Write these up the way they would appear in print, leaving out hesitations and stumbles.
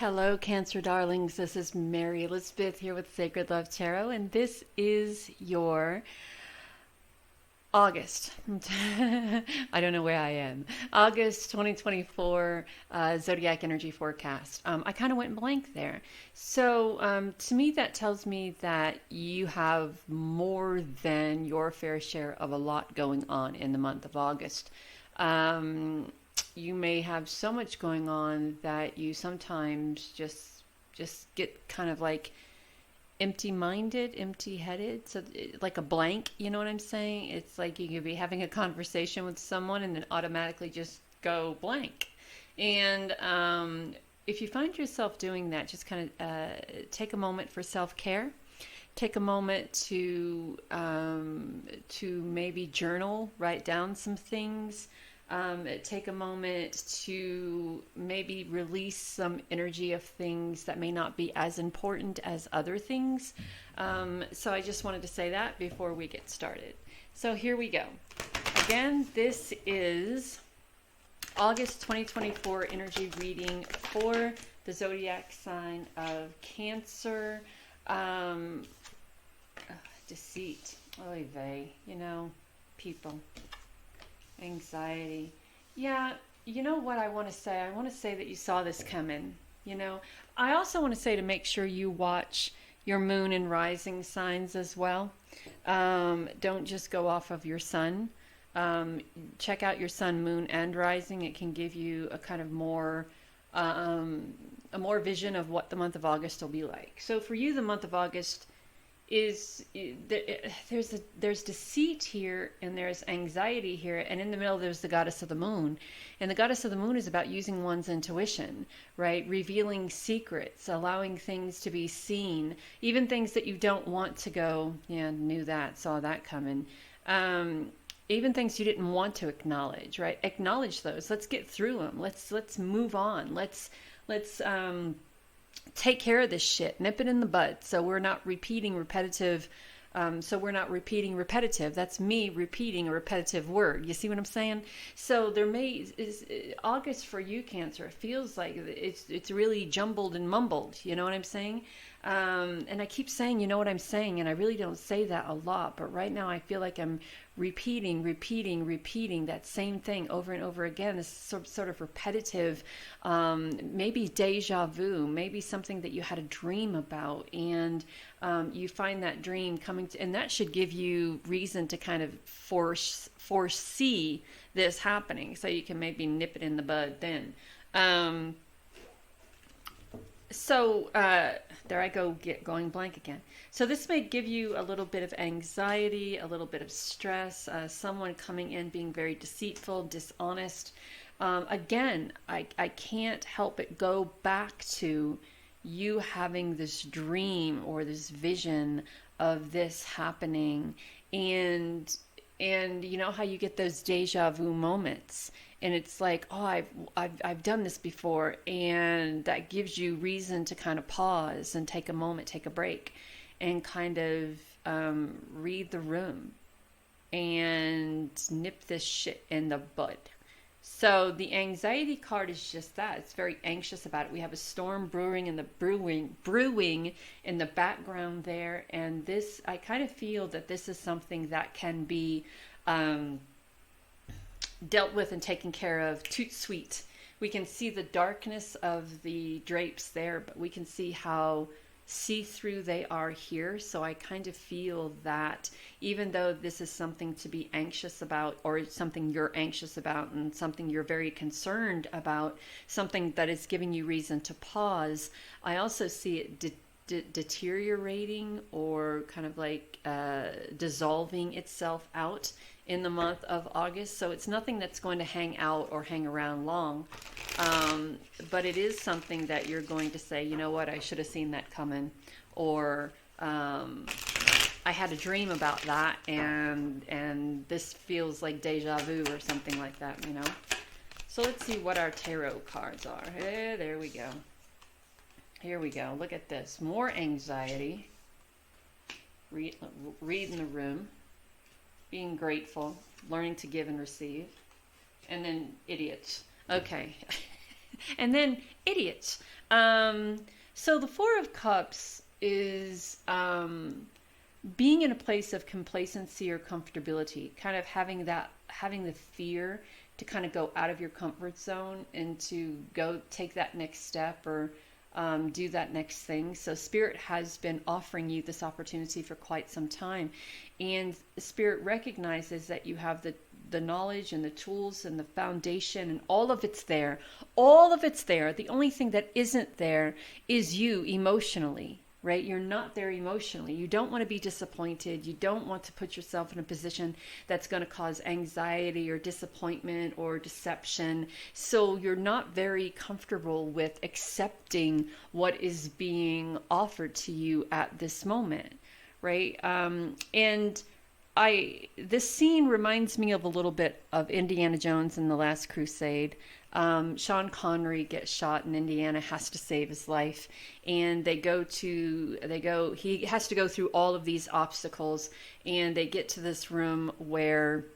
Hello, Cancer darlings. This is Mary Elizabeth here with Sacred Love Tarot, and this is your August. I don't know where I am. August 2024 Zodiac Energy Forecast. I kind of went blank there. So to me, that tells me that you have more than your fair share of a lot going on in the month of August. You may have so much going on that you sometimes just get kind of like empty-minded, empty-headed, so like a blank, you know what I'm saying? It's like you could be having a conversation with someone and then automatically just go blank. And if you find yourself doing that, just kind of take a moment for self-care. Take a moment to maybe journal, write down some things. Take a moment to maybe release some energy of things that may not be as important as other things. So I just wanted to say that before we get started. So here we go. Again, this is August 2024 energy reading for the zodiac sign of Cancer. Deceit. Oy vey, people. Anxiety. Yeah, you know what I want to say? I want to say that you saw this coming. I also want to say to make sure you watch your moon and rising signs as well. Don't just go off of your sun. Check out your sun, moon, and rising. It can give you a kind of more vision of what the month of August will be like. So for you, the month of August there's deceit here, and there's anxiety here, and in the middle there's the goddess of the moon. And the goddess of the moon is about using one's intuition, right? Revealing secrets, allowing things to be seen, even things that you don't want to go, yeah, knew that, saw that coming. Even things you didn't want to acknowledge, right? Acknowledge those. Let's get through them. Let's move on. Let's take care of this shit, nip it in the bud, so we're not repeating repetitive. That's me repeating a repetitive word. You see what I'm saying? So there is August for you, Cancer. It feels like it's really jumbled and mumbled. You know what I'm saying? And I keep saying, you know what I'm saying, and I really don't say that a lot. But right now, I feel like I'm repeating that same thing over and over again. This sort of repetitive, maybe deja vu, maybe something that you had a dream about, and you find that dream coming to, and that should give you reason to kind of foresee this happening, so you can maybe nip it in the bud then. There I go, going blank again. So this may give you a little bit of anxiety, a little bit of stress, someone coming in being very deceitful, dishonest. Again, I can't help but go back to you having this dream or this vision of this happening, and you know how you get those deja vu moments, and it's like, oh, I've done this before, and that gives you reason to kind of pause and take a moment, take a break, and kind of read the room and nip this shit in the bud. So the anxiety card is just that. It's very anxious about it. We have a storm brewing in the background there, and this, I kind of feel that this is something that can be dealt with and taken care of toot sweet. We can see the darkness of the drapes there, but we can see how see-through they are here. So I kind of feel that even though this is something to be anxious about, or something you're anxious about, and something you're very concerned about, something that is giving you reason to pause, I also see it deteriorating, or kind of like dissolving itself out in the month of August. So it's nothing that's going to hang out or hang around long, but it is something that you're going to say, you know what, I should have seen that coming, or I had a dream about that, and this feels like deja vu or something like that, So let's see what our tarot cards are. Hey, there we go. Here we go. Look at this. More anxiety. Reading the room. Being grateful. Learning to give and receive. And then idiots. Okay. And then idiots. So the Four of Cups is being in a place of complacency or comfortability, kind of having the fear to kind of go out of your comfort zone and to go take that next step or do that next thing. So Spirit has been offering you this opportunity for quite some time, and Spirit recognizes that you have the knowledge and the tools and the foundation, and all of it's there. All of it's there. The only thing that isn't there is you emotionally, right? You're not there emotionally. You don't want to be disappointed. You don't want to put yourself in a position that's going to cause anxiety or disappointment or deception. So you're not very comfortable with accepting what is being offered to you at this moment, right? And this scene reminds me of a little bit of Indiana Jones in The Last Crusade. Sean Connery gets shot and Indiana has to save his life, and he has to go through all of these obstacles, and they get to this room where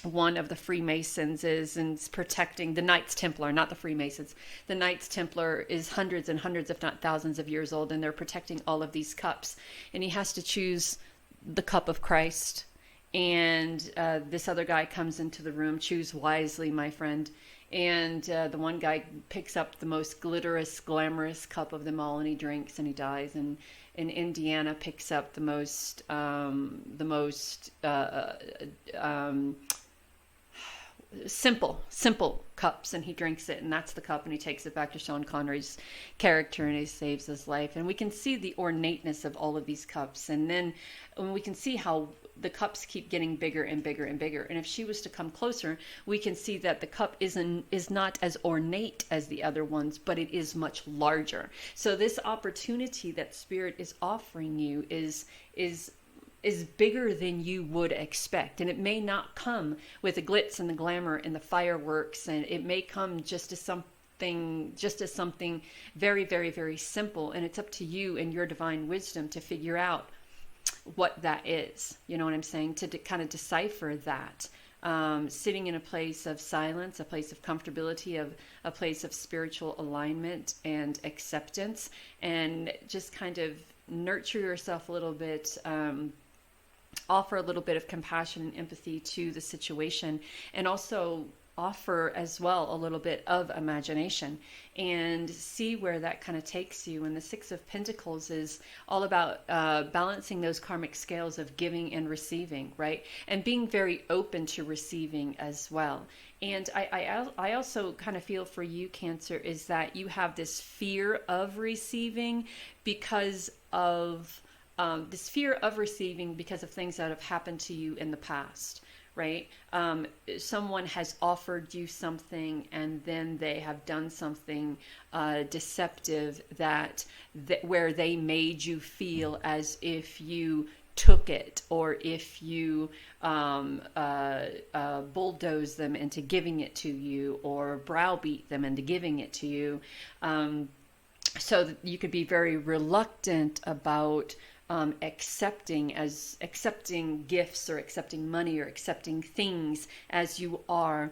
one of the Freemasons is protecting the Knights Templar, not the Freemasons. The Knights Templar is hundreds and hundreds, if not thousands of years old, and they're protecting all of these cups, and he has to choose the cup of Christ. And this other guy comes into the room. Choose wisely, my friend. And the one guy picks up the most glamorous cup of them all, and he drinks and he dies. And Indiana picks up the most simple cups, and he drinks it, and that's the cup, and he takes it back to Sean Connery's character, and he saves his life. And we can see the ornateness of all of these cups, and then we can see how the cups keep getting bigger and bigger and bigger. And if she was to come closer, we can see that the cup is not as ornate as the other ones, but it is much larger. So this opportunity that Spirit is offering you is bigger than you would expect. And it may not come with the glitz and the glamour and the fireworks, and it may come just as something very, very, very simple. And it's up to you and your divine wisdom to figure out what that is. You know what I'm saying? To kind of decipher that. Sitting in a place of silence, a place of comfortability, a place of spiritual alignment and acceptance, and just kind of nurture yourself a little bit, offer a little bit of compassion and empathy to the situation, and also offer as well a little bit of imagination and see where that kind of takes you. And the Six of Pentacles is all about balancing those karmic scales of giving and receiving, right? And being very open to receiving as well. And I also kind of feel for you, Cancer, is that you have this fear of receiving because of things that have happened to you in the past, right? Someone has offered you something, and then they have done something deceptive that where they made you feel as if you took it, or if you bulldoze them into giving it to you, or browbeat them into giving it to you. So that you could be very reluctant about accepting gifts, or accepting money, or accepting things as you are,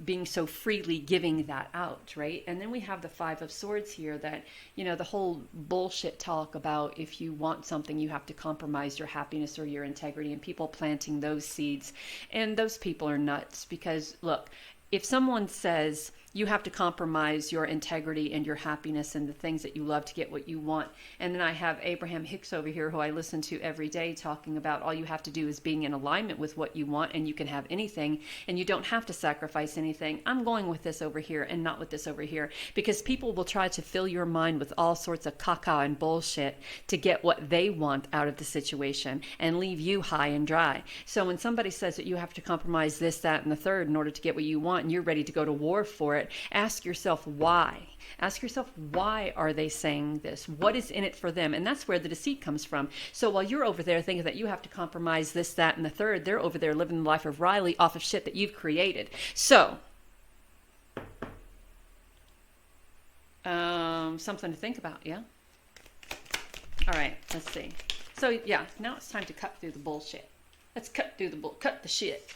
being so freely giving that out, right? And then we have the Five of Swords here, that, the whole bullshit talk about if you want something, you have to compromise your happiness or your integrity, and people planting those seeds. And those people are nuts, because look, if someone says you have to compromise your integrity and your happiness and the things that you love to get what you want, and then I have Abraham Hicks over here, who I listen to every day, talking about all you have to do is being in alignment with what you want, and you can have anything, and you don't have to sacrifice anything. I'm going with this over here and not with this over here, because people will try to fill your mind with all sorts of caca and bullshit to get what they want out of the situation and leave you high and dry. So when somebody says that you have to compromise this, that, and the third in order to get what you want, and you're ready to go to war for it, ask yourself why. Ask yourself, why are they saying this? What is in it for them? And that's where the deceit comes from. So while you're over there thinking that you have to compromise this, that, and the third, they're over there living the life of Riley off of shit that you've created. So, something to think about, yeah? All right, let's see. So, yeah, now it's time to cut through the bullshit. Let's cut the shit.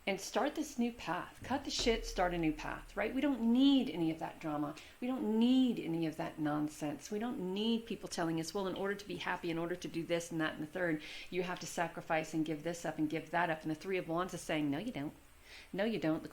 and start this new path. Cut the shit, start a new path, right? We don't need any of that drama. We don't need any of that nonsense. We don't need people telling us, well, in order to be happy, in order to do this and that and the third, you have to sacrifice and give this up and give that up. And the Three of Wands is saying, no, you don't. No, you don't. The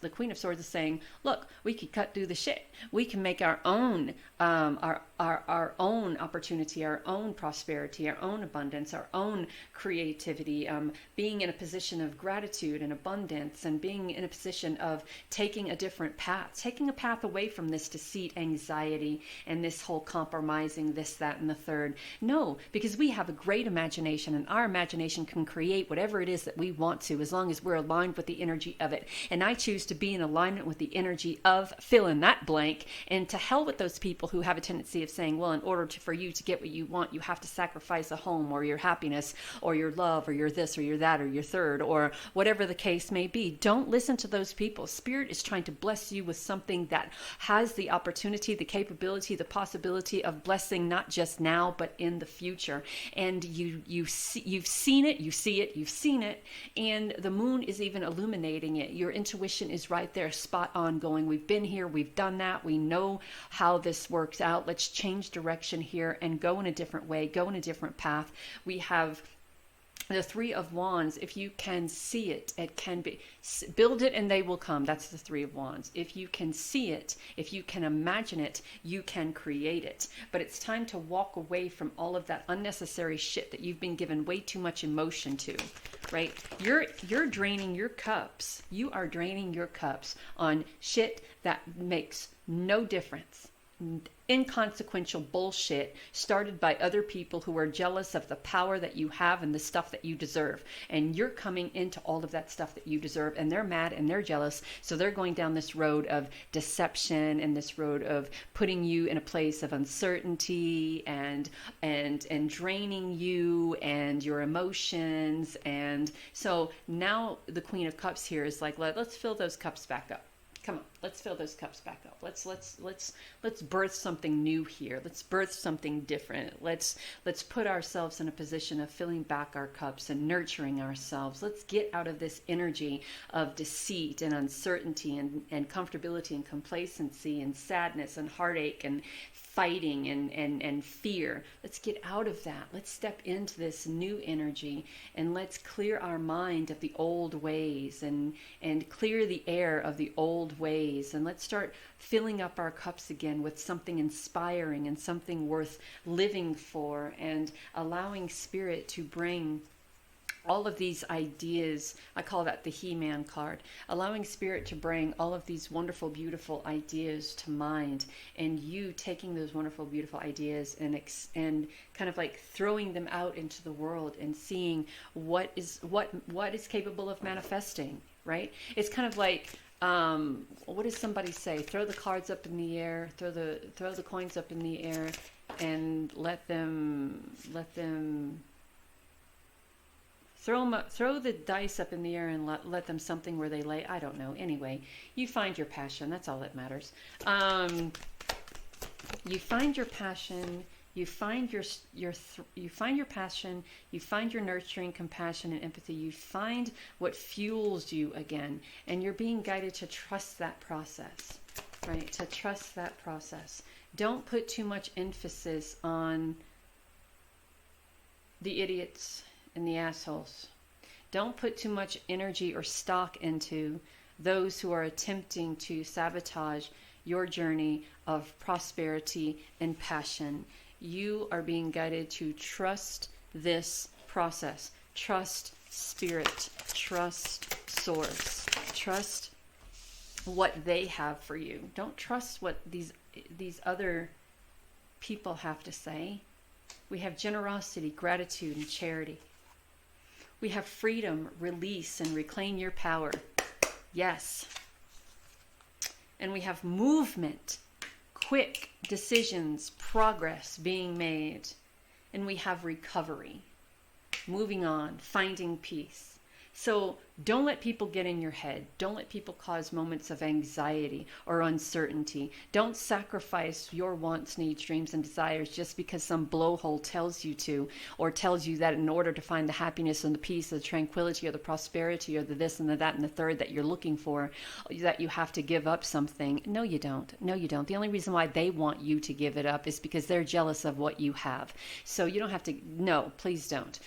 Queen of Swords is saying, look, we can cut through the shit. We can make our own our own opportunity, our own prosperity, our own abundance, our own creativity, being in a position of gratitude and abundance, and being in a position of taking a different path, taking a path away from this deceit, anxiety, and this whole compromising, this, that, and the third. No, because we have a great imagination, and our imagination can create whatever it is that we want to, as long as we're aligned with the energy of it. And I choose to be in alignment with the energy of fill in that blank. And to hell with those people who have a tendency of saying, well, in order for you to get what you want, you have to sacrifice a home or your happiness or your love or your this or your that or your third or whatever the case may be. Don't listen to those people. Spirit is trying to bless you with something that has the opportunity, the capability, the possibility of blessing, not just now, but in the future. And you've seen it, you see it, you've seen it, and the moon is even illuminating it. Your intuition is right there, spot on, going, we've been here, we've done that, we know how this works out. Let's change direction here and go in a different way, go in a different path. We have the Three of Wands. If you can see it, it can be. Build it and they will come. That's the Three of Wands. If you can see it, if you can imagine it, you can create it. But it's time to walk away from all of that unnecessary shit that you've been given way too much emotion to, right? You're draining your cups. You are draining your cups on shit that makes no difference. Inconsequential bullshit started by other people who are jealous of the power that you have and the stuff that you deserve. And you're coming into all of that stuff that you deserve, and they're mad and they're jealous. So they're going down this road of deception and this road of putting you in a place of uncertainty and draining you and your emotions. And so now the Queen of Cups here is like, let's fill those cups back up. Come on, let's fill those cups back up. Let's birth something new here. Let's birth something different. Let's put ourselves in a position of filling back our cups and nurturing ourselves. Let's get out of this energy of deceit and uncertainty and comfortability and complacency and sadness and heartache and fighting and fear. Let's get out of that. Let's step into this new energy and let's clear our mind of the old ways and clear the air of the old ways, and let's start filling up our cups again with something inspiring and something worth living for, and allowing Spirit to bring all of these ideas. I call that the He-Man card. Allowing Spirit to bring all of these wonderful, beautiful ideas to mind, and you taking those wonderful, beautiful ideas and kind of like throwing them out into the world and seeing what is capable of manifesting, right? It's kind of like, what does somebody say? Throw the cards up in the air, throw the coins up in the air, and let them throw the dice up in the air and let them something where they lay. I don't know. Anyway, you find your passion. That's all that matters. You find your passion. You find you find your passion. You find your nurturing, compassion, and empathy. You find what fuels you again, and you're being guided to trust that process, right? To trust that process. Don't put too much emphasis on the idiots and the assholes. Don't put too much energy or stock into those who are attempting to sabotage your journey of prosperity and passion. You are being guided to trust this process. Trust Spirit. Trust Source. Trust what they have for you. Don't trust what these other people have to say. We have generosity, gratitude, and charity. We have freedom, release, and reclaim your power. Yes. And we have movement, quick decisions, progress being made. And we have recovery, moving on, finding peace. So don't let people get in your head. Don't let people cause moments of anxiety or uncertainty. Don't sacrifice your wants, needs, dreams, and desires just because some blowhole tells you to, or tells you that in order to find the happiness and the peace, the tranquility, or the prosperity, or the this and the that and the third that you're looking for, that you have to give up something. No, you don't. No, you don't. The only reason why they want you to give it up is because they're jealous of what you have. So you don't have to. No, please don't.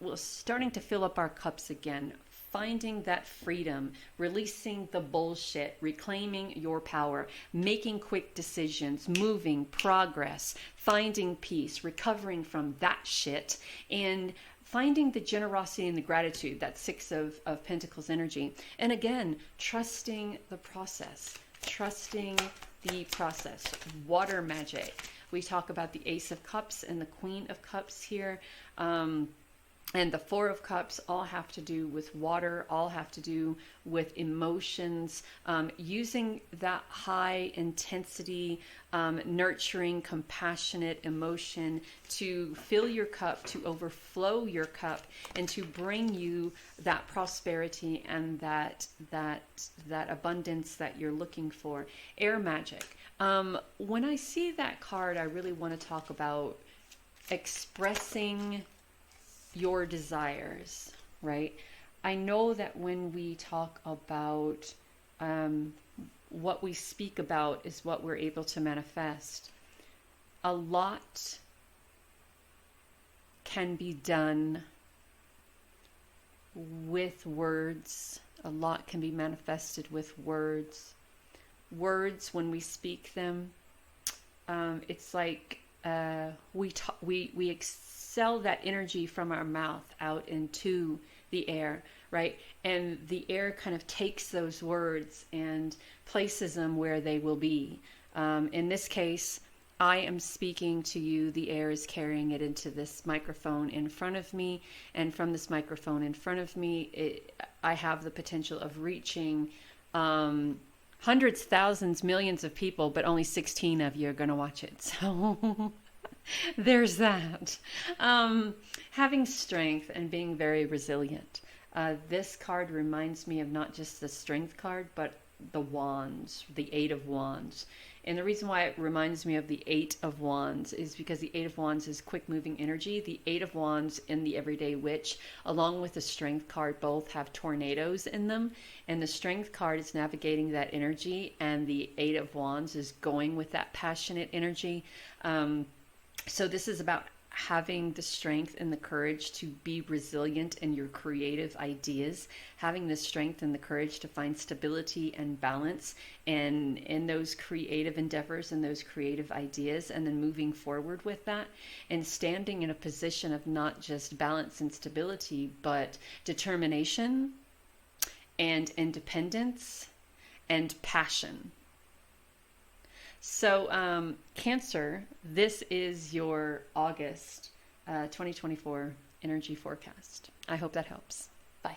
We're starting to fill up our cups again, finding that freedom, releasing the bullshit, reclaiming your power, making quick decisions, moving, progress, finding peace, recovering from that shit, and finding the generosity and the gratitude, that Six of Pentacles energy. And again, trusting the process, trusting the process. Water magic. We talk about the Ace of Cups and the Queen of Cups here. And the Four of Cups all have to do with water, all have to do with emotions, using that high intensity, nurturing, compassionate emotion to fill your cup, to overflow your cup, and to bring you that prosperity and that abundance that you're looking for. Air magic. When I see that card, I really want to talk about expressing your desires, right? I know that when we talk about what we speak about is what we're able to manifest. A lot can be done with words. A lot can be manifested with words. Words, when we speak them, it's like we excel that energy from our mouth out into the air, right? And the air kind of takes those words and places them where they will be. In this case, I am speaking to you. The air is carrying it into this microphone in front of me. And from this microphone in front of me, I have the potential of reaching hundreds, thousands, millions of people, but only 16 of you are going to watch it. So there's that. Having strength and being very resilient. This card reminds me of not just the strength card, but the wands, the Eight of Wands. And the reason why it reminds me of the Eight of Wands is because the Eight of Wands is quick moving energy. The Eight of Wands in the Everyday Witch, along with the Strength card, both have tornadoes in them. And the Strength card is navigating that energy, and the Eight of Wands is going with that passionate energy. So this is about having the strength and the courage to be resilient in your creative ideas, having the strength and the courage to find stability and balance in those creative endeavors and those creative ideas, and then moving forward with that and standing in a position of not just balance and stability, but determination and independence and passion. So, Cancer, this is your August 2024 energy forecast. I hope that helps. Bye.